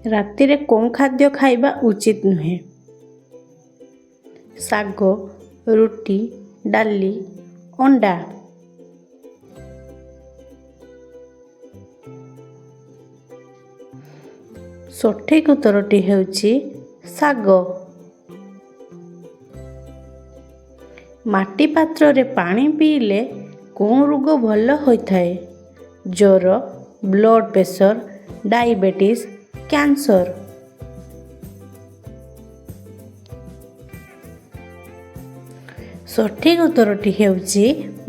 ରାତିରେ କେଉଁ ଖାଦ୍ୟ ଖାଇବା ଉଚିତ ନୁହେଁ? ଶାଗ, ରୁଟି, ଡାଲି, ଅଣ୍ଡା। ସଠିକ୍ ଉତ୍ତରଟି ହେଉଛି ଶାଗ। ମାଟି ପାତ୍ରରେ ପାଣି ପିଇଲେ କେଉଁ ରୋଗ ଭଲ ହୋଇଥାଏ? ଜ୍ୱର, ବ୍ଲଡ଼ ପ୍ରେସର, ଡାଇବେଟିସ୍, କ୍ୟାନ୍ସର। ସଠିକ୍ ଉତ୍ତରଟି ହେଉଛି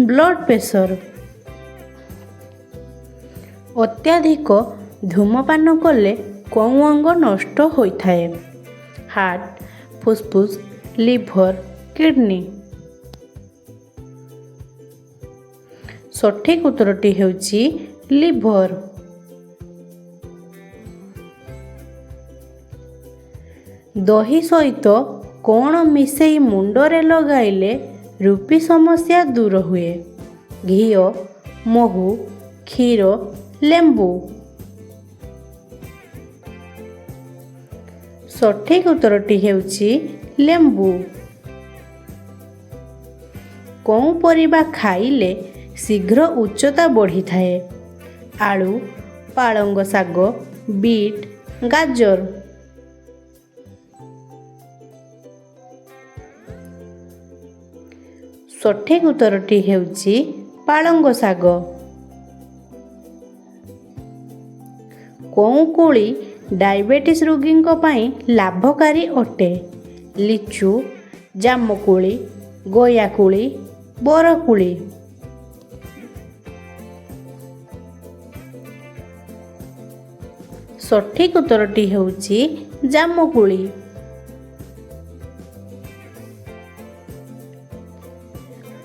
ବ୍ଲଡ଼ ପ୍ରେସର। ଅତ୍ୟଧିକ ଧୂମପାନ କଲେ କେଉଁ ଅଙ୍ଗ ନଷ୍ଟ ହୋଇଥାଏ? ହାର୍ଟ, ଫୁସଫୁସ୍, ଲିଭର, କିଡନୀ। ସଠିକ୍ ଉତ୍ତରଟି ହେଉଛି ଲିଭର। ଦହି ସହିତ କ'ଣ ମିଶାଇ ମୁଣ୍ଡରେ ଲଗାଇଲେ ରୂପୀ ସମସ୍ୟା ଦୂର ହୁଏ? ଘିଅ, ମହୁ, କ୍ଷୀର, ଲେମ୍ବୁ। ସଠିକ୍ ଉତ୍ତରଟି ହେଉଛି ଲେମ୍ବୁ। କେଉଁ ପରିବା ଖାଇଲେ ଶୀଘ୍ର ଉଚ୍ଚତା ବଢ଼ିଥାଏ? ଆଳୁ, ପାଳଙ୍ଗ ଶାଗ, ବିଟ୍, ଗାଜର। ସଠିକ୍ ଉତ୍ତରଟି ହେଉଛି ପାଳଙ୍ଗ ଶାଗ। କେଉଁ କୋଳି ଡାଇବେଟିସ୍ ରୋଗୀଙ୍କ ପାଇଁ ଲାଭକାରୀ ଅଟେ? ଲିଚୁ, ଜାମୁକୋଳି, ଗୟାକୋଳି, ବରକୋଳି। ସଠିକ୍ ଉତ୍ତରଟି ହେଉଛି ଜାମୁକୋଳି।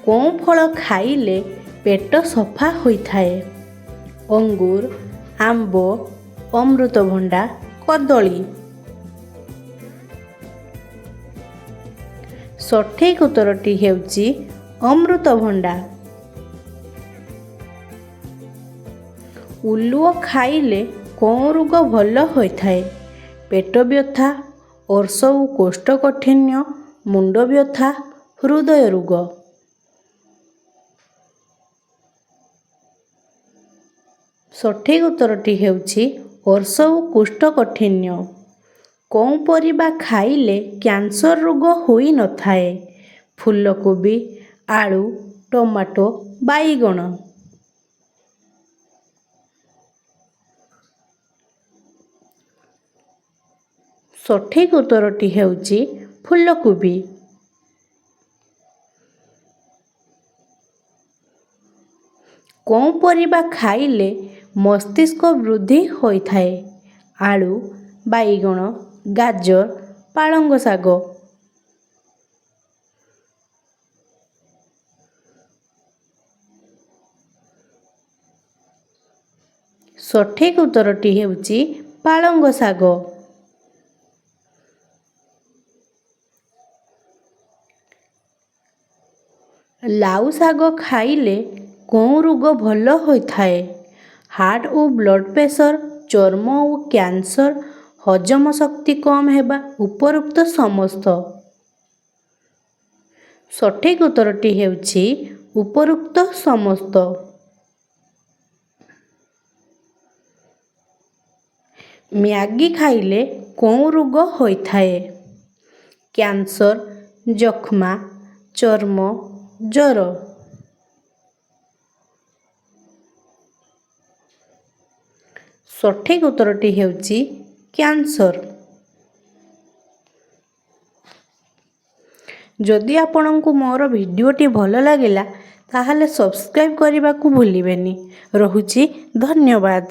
କେଉଁ ଫଳ ଖାଇଲେ ପେଟ ସଫା ହୋଇଥାଏ? ଅଙ୍ଗୁର, ଆମ୍ବ, ଅମୃତଭଣ୍ଡା, କଦଳୀ। ସଠିକ୍ ଉତ୍ତରଟି ହେଉଛି ଅମୃତଭଣ୍ଡା। ଉଲୁଅ ଖାଇଲେ କେଉଁ ରୋଗ ଭଲ ହୋଇଥାଏ? ପେଟ ବ୍ୟଥା, ଅର୍ଶ ଓ କୋଷ୍ଠକାଠିନ୍ୟ, ମୁଣ୍ଡ ବ୍ୟଥା, ହୃଦୟ ରୋଗ। ସଠିକ୍ ଉତ୍ତରଟି ହେଉଛି ଅର୍ଶ ଓ କୋଷ୍ଠକାଠିନ୍ୟ। କେଉଁ ପରିବା ଖାଇଲେ କ୍ୟାନ୍ସର ରୋଗ ହୋଇନଥାଏ? ଫୁଲକୋବି, ଆଳୁ, ଟମାଟୋ, ବାଇଗଣ। ସଠିକ୍ ଉତ୍ତରଟି ହେଉଛି ଫୁଲକୋବି। କେଉଁ ପରିବା ଖାଇଲେ ମସ୍ତିଷ୍କ ବୃଦ୍ଧି ହୋଇଥାଏ? ଆଳୁ, ବାଇଗଣ, ଗାଜର, ପାଳଙ୍ଗ ଶାଗ। ସଠିକ୍ ଉତ୍ତରଟି ହେଉଛି ପାଳଙ୍ଗ ଶାଗ। ଲାଉ ଶାଗ ଖାଇଲେ କେଉଁ ରୋଗ ଭଲ ହୋଇଥାଏ? ହାର୍ଟ ଓ ବ୍ଲଡ଼ ପ୍ରେସର, ଚର୍ମ ଓ କ୍ୟାନ୍ସର, ହଜମ ଶକ୍ତି କମ୍ ହେବା, ଉପରୋକ୍ତ ସମସ୍ତ। ସଠିକ୍ ଉତ୍ତରଟି ହେଉଛି ଉପରୋକ୍ତ ସମସ୍ତ। ମ୍ୟାଗି ଖାଇଲେ କେଉଁ ରୋଗ ହୋଇଥାଏ? କ୍ୟାନ୍ସର, ଯକ୍ଷ୍ମା, ଚର୍ମ, ଜ୍ୱର। ସଠିକ୍ ଉତ୍ତରଟି ହେଉଛି କ୍ୟାନ୍ସର। ଯଦି ଆପଣଙ୍କୁ ମୋର ଭିଡ଼ିଓଟି ଭଲ ଲାଗିଲା ତାହେଲେ ସବସ୍କ୍ରାଇବ୍ କରିବାକୁ ଭୁଲିବେନି। ରହୁଛି, ଧନ୍ୟବାଦ।